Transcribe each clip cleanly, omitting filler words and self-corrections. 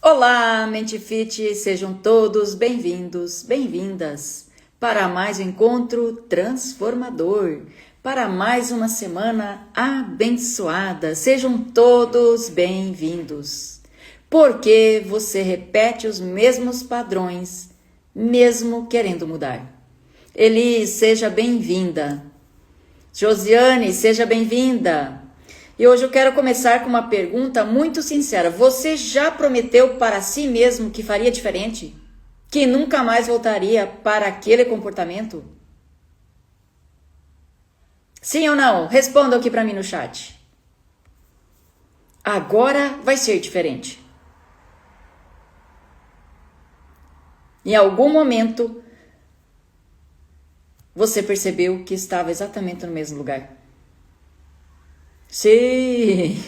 Olá, Mente Fit, sejam todos bem-vindos, bem-vindas para mais um encontro transformador, para mais uma semana abençoada. Sejam todos bem-vindos. Porque você repete os mesmos padrões, mesmo querendo mudar. Elis, seja bem-vinda. Josiane, seja bem-vinda. E hoje eu quero começar com uma pergunta muito sincera. Você já prometeu para si mesmo que faria diferente? Que nunca mais voltaria para aquele comportamento? Sim ou não? Responda aqui para mim no chat. Agora vai ser diferente. Em algum momento, você percebeu que estava exatamente no mesmo lugar. Sim!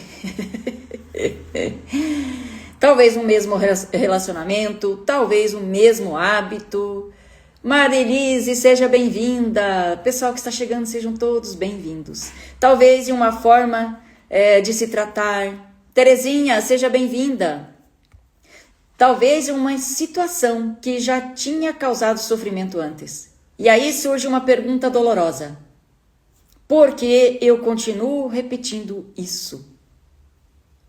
Talvez o mesmo relacionamento, talvez o mesmo hábito. Marilise, seja bem-vinda. Pessoal que está chegando, sejam todos bem-vindos. Talvez em uma forma de se tratar. Terezinha, seja bem-vinda. Talvez em uma situação que já tinha causado sofrimento antes. E aí surge uma pergunta dolorosa. Por que eu continuo repetindo isso?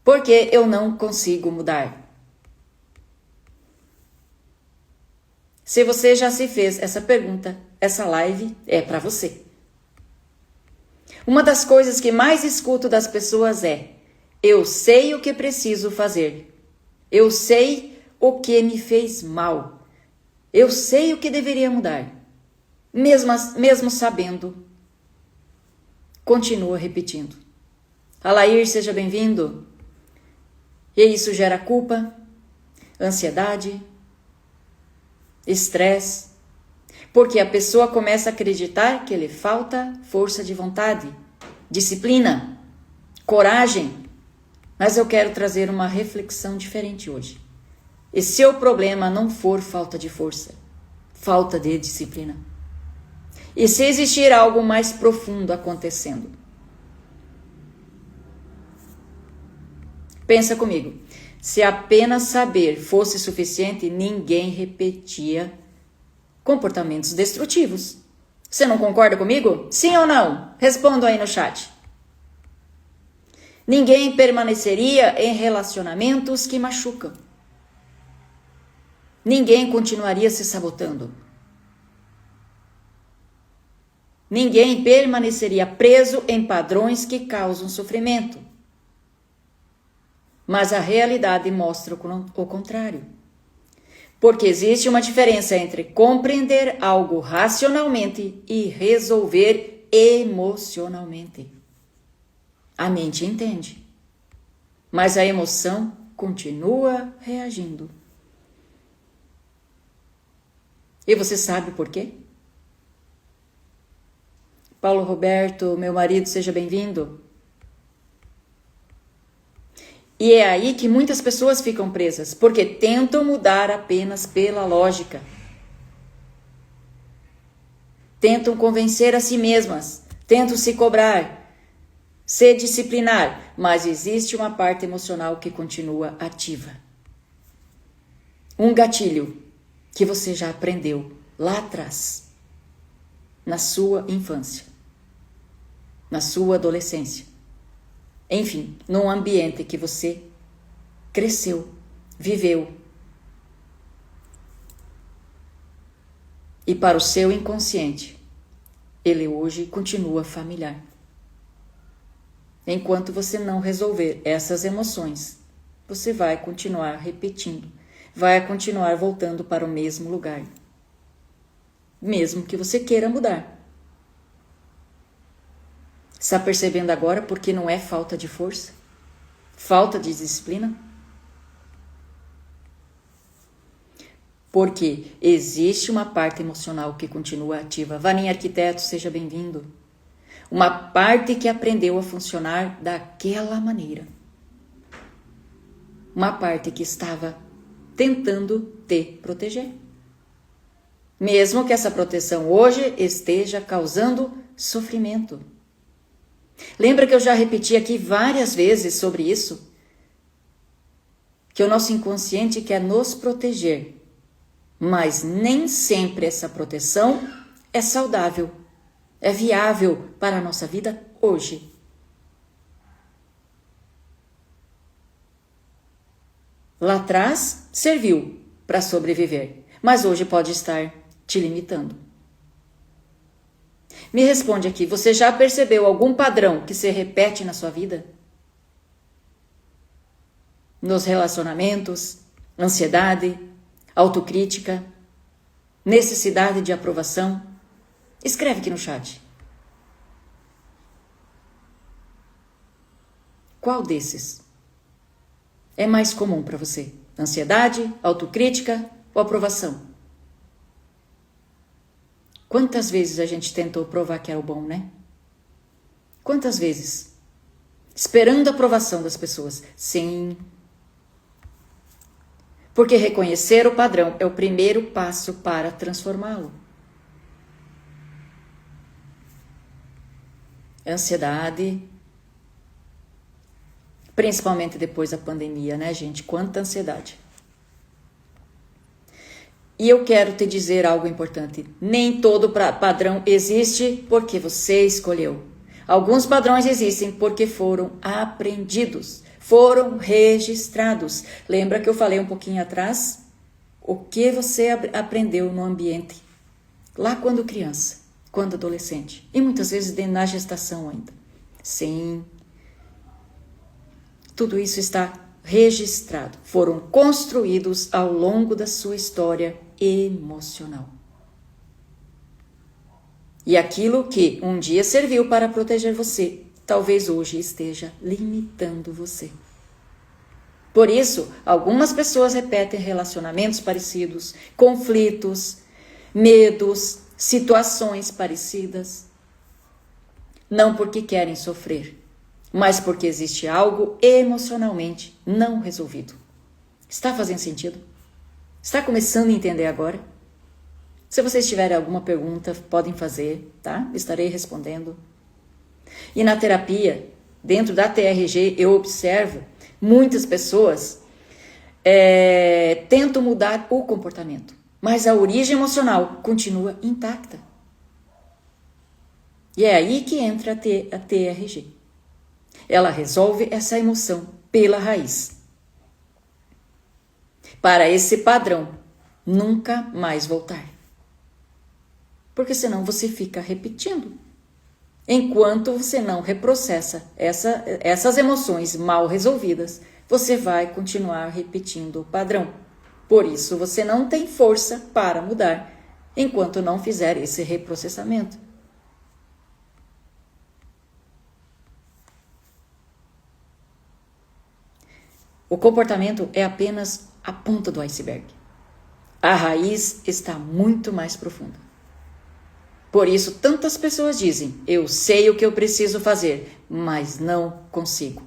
Por que eu não consigo mudar? Se você já se fez essa pergunta, essa live é para você. Uma das coisas que mais escuto das pessoas é: eu sei o que preciso fazer. Eu sei o que me fez mal. Eu sei o que deveria mudar. Mesmo sabendo, continua repetindo. Alair, seja bem-vindo. E isso gera culpa, ansiedade, estresse, porque a pessoa começa a acreditar que lhe falta força de vontade, disciplina, coragem. Mas eu quero trazer uma reflexão diferente hoje. E se o problema não for falta de força, falta de disciplina? E se existir algo mais profundo acontecendo? Pensa comigo. Se apenas saber fosse suficiente, ninguém repetia comportamentos destrutivos. Você não concorda comigo? Sim ou não? Responda aí no chat. Ninguém permaneceria em relacionamentos que machucam. Ninguém continuaria se sabotando. Ninguém permaneceria preso em padrões que causam sofrimento. Mas a realidade mostra o contrário. Porque existe uma diferença entre compreender algo racionalmente e resolver emocionalmente. A mente entende, mas a emoção continua reagindo. E você sabe por quê? Paulo Roberto, meu marido, seja bem-vindo. E é aí que muitas pessoas ficam presas, porque tentam mudar apenas pela lógica. Tentam convencer a si mesmas, tentam se cobrar, se disciplinar, mas existe uma parte emocional que continua ativa. Um gatilho que você já aprendeu lá atrás, na sua infância, na sua adolescência. Enfim, num ambiente que você cresceu, viveu. E para o seu inconsciente, ele hoje continua familiar. Enquanto você não resolver essas emoções, você vai continuar repetindo, vai continuar voltando para o mesmo lugar. Mesmo que você queira mudar. Está percebendo agora porque não é falta de força? Falta de disciplina? Porque existe uma parte emocional que continua ativa. Vaninha Arquiteto, seja bem-vindo. Uma parte que aprendeu a funcionar daquela maneira. Uma parte que estava tentando te proteger. Mesmo que essa proteção hoje esteja causando sofrimento. Lembra que eu já repeti aqui várias vezes sobre isso? que o nosso inconsciente quer nos proteger, mas nem sempre essa proteção é saudável, é viável para a nossa vida hoje. Lá atrás serviu para sobreviver, mas hoje pode estar te limitando. Me responde aqui, você já percebeu algum padrão que se repete na sua vida? Nos relacionamentos, ansiedade, autocrítica, necessidade de aprovação? Escreve aqui no chat. Qual desses é mais comum para você? Ansiedade, autocrítica ou aprovação? Quantas vezes a gente tentou provar que era o bom, né? Quantas vezes? Esperando a aprovação das pessoas. Sim. Porque reconhecer o padrão é o primeiro passo para transformá-lo. Ansiedade, principalmente depois da pandemia, né, gente? Quanta ansiedade. E eu quero te dizer algo importante. Nem todo padrão existe porque você escolheu. Alguns padrões existem porque foram aprendidos, foram registrados. Lembra que eu falei um pouquinho atrás? O que você aprendeu no ambiente? Lá quando criança, quando adolescente. E muitas vezes na gestação ainda. Sim. Tudo isso está registrado. Foram construídos ao longo da sua história emocional. E aquilo que um dia serviu para proteger você, talvez hoje esteja limitando você. Por isso, algumas pessoas repetem relacionamentos parecidos, conflitos, medos, situações parecidas. Não porque querem sofrer, mas porque existe algo emocionalmente não resolvido. Está fazendo sentido? Está começando a entender agora? Se vocês tiverem alguma pergunta, podem fazer, tá? Estarei respondendo. E na terapia, dentro da TRG, eu observo muitas pessoas tentam mudar o comportamento, mas a origem emocional continua intacta. E é aí que entra a TRG. Ela resolve essa emoção pela raiz. Para esse padrão nunca mais voltar. Porque senão você fica repetindo. Enquanto você não reprocessa essas emoções mal resolvidas, você vai continuar repetindo o padrão. Por isso você não tem força para mudar enquanto não fizer esse reprocessamento. O comportamento é apenas a ponta do iceberg. A raiz está muito mais profunda. Por isso, tantas pessoas dizem, eu sei o que eu preciso fazer, mas não consigo.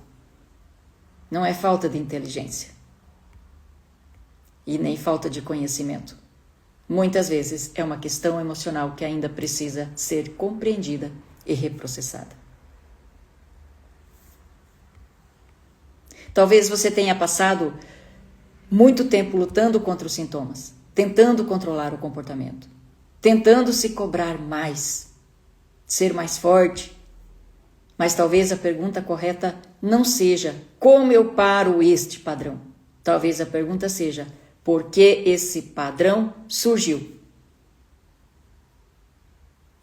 Não é falta de inteligência. E nem falta de conhecimento. Muitas vezes é uma questão emocional que ainda precisa ser compreendida e reprocessada. Talvez você tenha passado muito tempo lutando contra os sintomas, tentando controlar o comportamento, tentando se cobrar mais, ser mais forte. Mas talvez a pergunta correta não seja como eu paro este padrão. Talvez a pergunta seja por que esse padrão surgiu?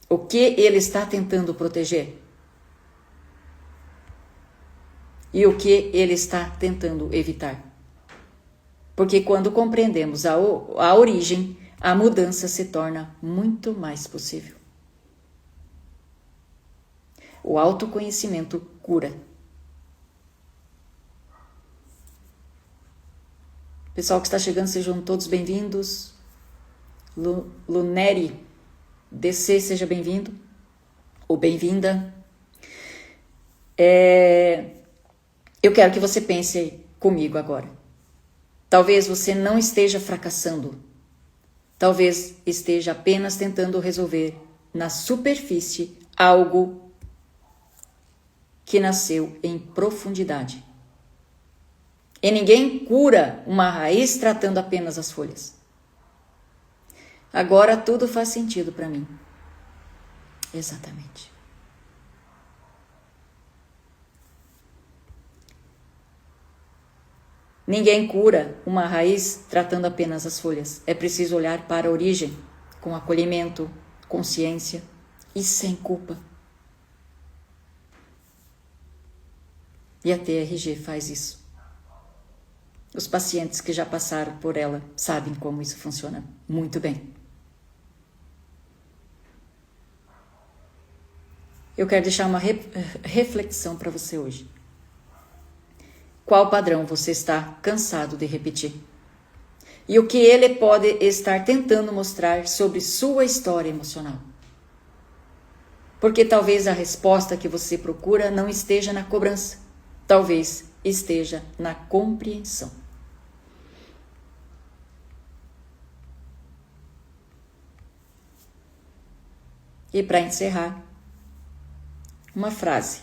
O que ele está tentando proteger? E o que ele está tentando evitar? Porque quando compreendemos a origem, a mudança se torna muito mais possível. O autoconhecimento cura. Pessoal que está chegando, sejam todos bem-vindos. Luneri, DC, seja bem-vindo ou bem-vinda. Eu quero que você pense comigo agora. Talvez você não esteja fracassando. Talvez esteja apenas tentando resolver na superfície algo que nasceu em profundidade. E ninguém cura uma raiz tratando apenas as folhas. Agora tudo faz sentido para mim. Exatamente. Ninguém cura uma raiz tratando apenas as folhas. É preciso olhar para a origem, com acolhimento, consciência e sem culpa. E a TRG faz isso. Os pacientes que já passaram por ela sabem como isso funciona muito bem. Eu quero deixar uma reflexão para você hoje. Qual padrão você está cansado de repetir? E o que ele pode estar tentando mostrar sobre sua história emocional? Porque talvez a resposta que você procura não esteja na cobrança. Talvez esteja na compreensão. E para encerrar, uma frase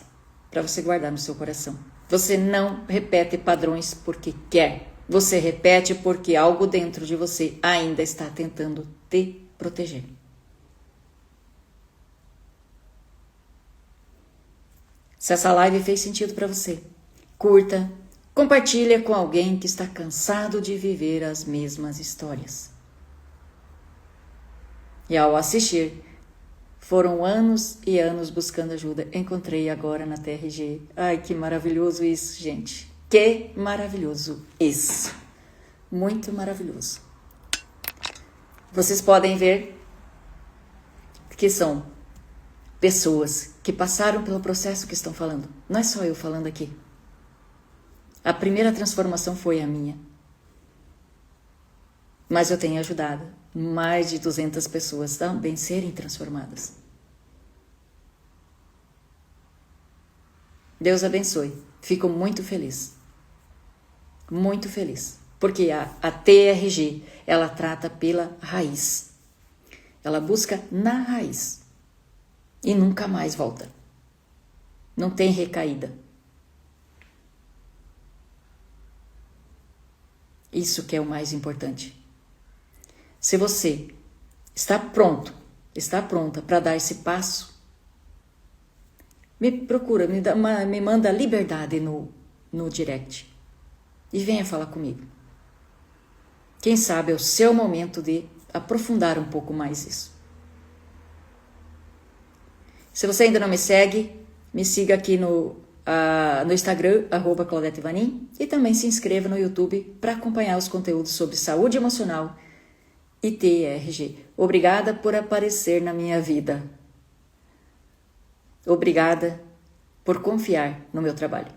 para você guardar no seu coração. Você não repete padrões porque quer. Você repete porque algo dentro de você ainda está tentando te proteger. Se essa live fez sentido para você, curta, compartilha com alguém que está cansado de viver as mesmas histórias. E ao assistir, foram anos e anos buscando ajuda. Encontrei agora na TRG. Ai, que maravilhoso isso, gente. Que maravilhoso isso. Muito maravilhoso. Vocês podem ver que são pessoas que passaram pelo processo que estão falando. Não é só eu falando aqui. A primeira transformação foi a minha. Mas eu tenho ajudado mais de 200 pessoas também serem transformadas. Deus abençoe. Fico muito feliz. Muito feliz. Porque a TRG, ela trata pela raiz. Ela busca na raiz. E nunca mais volta. Não tem recaída. Isso que é o mais importante. Se você está pronta para dar esse passo, me procura, me manda liberdade no direct e venha falar comigo. Quem sabe é o seu momento de aprofundar um pouco mais isso. Se você ainda não me segue, me siga aqui no Instagram, @ClaudetteVanin, e também se inscreva no YouTube para acompanhar os conteúdos sobre saúde emocional e TRG. Obrigada por aparecer na minha vida. Obrigada por confiar no meu trabalho.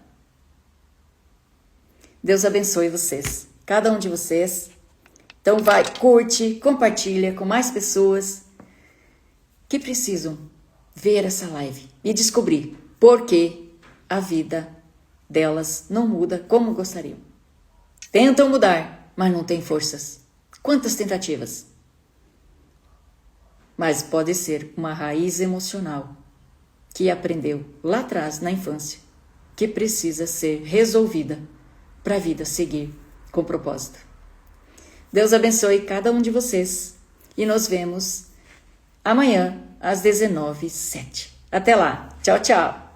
Deus abençoe vocês, cada um de vocês. Então vai, curte, compartilha com mais pessoas que precisam ver essa live e descobrir por que a vida delas não muda como gostariam. Tentam mudar, mas não têm forças. Quantas tentativas? Mas pode ser uma raiz emocional que aprendeu lá atrás, na infância, que precisa ser resolvida para a vida seguir com propósito. Deus abençoe cada um de vocês e nos vemos amanhã às 19h07. Até lá. Tchau, tchau.